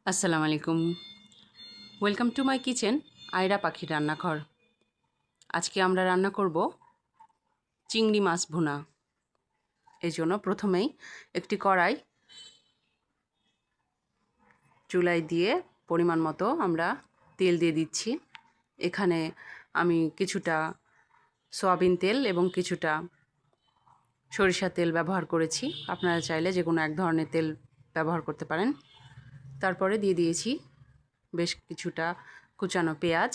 আসসালামু আলাইকুম। Welcome to my kitchen, Ayra পাখির রান্নাঘর। আজকে আমরা রান্না করব চিংড়ি মাছ ভুনা। এই জন্য প্রথমেই একটি কড়াই চুলায় দিয়ে পরিমাণ মতো আমরা তেল দিয়ে দিচ্ছি। এখানে আমি কিছুটা সয়াবিন তেল এবং কিছুটা সরিষার তেল ব্যবহার করেছি। আপনারা চাইলে যে কোনো এক ধরনের তেল ব্যবহার করতে পারেন। তারপরে দিয়ে দিয়েছি বেশ কিছুটা কুচানো পেঁয়াজ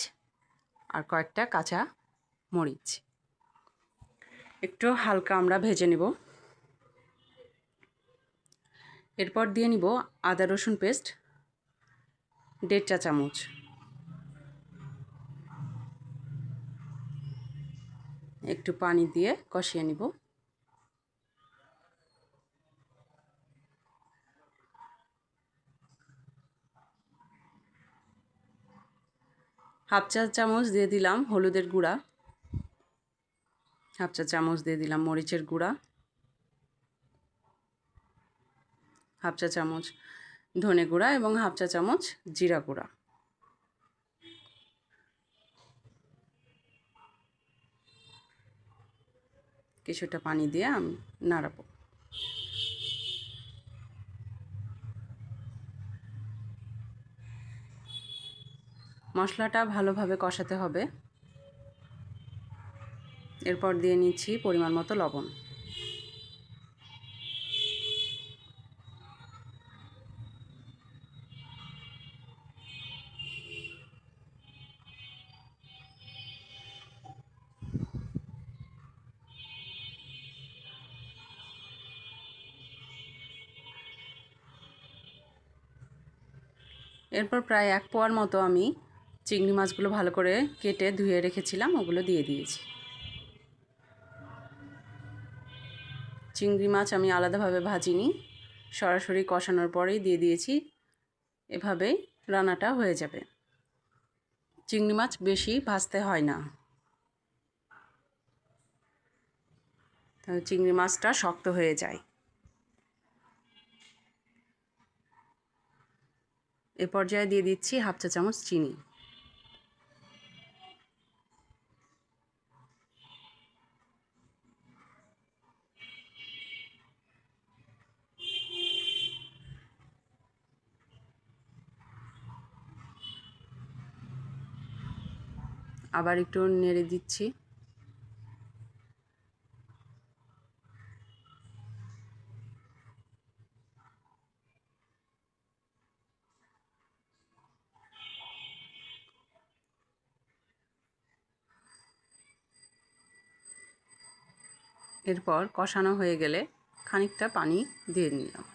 আর কয়েকটা কাঁচা মরিচ। একটু হালকা আমরা ভেজে নেব। এরপর দিয়ে নিব আদা রসুন পেস্ট 1.5 চা চামচ। একটু পানি দিয়ে কষিয়ে নিব। হাফ চা চামচ দিয়ে দিলাম হলুদের গুঁড়া, হাফ চা চামচ দিয়ে দিলাম মরিচের গুঁড়া, হাফ চা চামচ ধনে গুঁড়া এবং হাফ চা চামচ জিরা গুঁড়া। কিছুটা পানি দিয়ে আমি নাড়াবো। মশলাটা ভালোভাবে কষাতে হবে। এরপর দিয়ে নিচ্ছি পরিমাণ মতো লবণ। এরপর প্রায় 1 পোয়ার মতো আমি চিংড়ি মাছগুলো ভালো করে কেটে ধুয়ে রেখেছিলাম, ওগুলো দিয়ে দিয়েছি। চিংড়ি মাছ আমি আলাদাভাবে ভাজিনি, সরাসরি কষানোর পরেই দিয়ে দিয়েছি। এভাবেই রান্নাটা হয়ে যাবে। চিংড়ি মাছ বেশি ভাজতে হয় না, তাহলে চিংড়ি মাছটা শক্ত হয়ে যায়। এ পর্যায়ে দিয়ে দিচ্ছি হাফ চা চামচ চিনি। আবার একটু নেড়ে দিচ্ছি। এরপর কষানো হয়ে গেলে খানিকটা পানি দিয়ে নিলাম।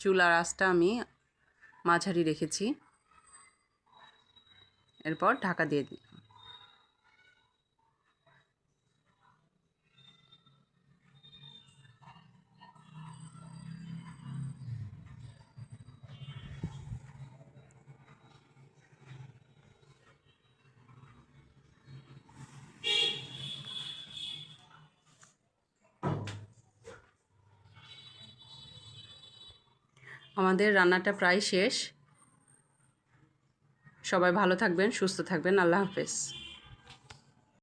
চুলার আঁচটা আমি মাঝারি রেখেছি। এরপর ঢাকা দিয়ে দিই। আমাদের রান্নাটা প্রায় শেষ। সবাই ভালো থাকবেন, সুস্থ থাকবেন। আল্লাহ হাফেজ।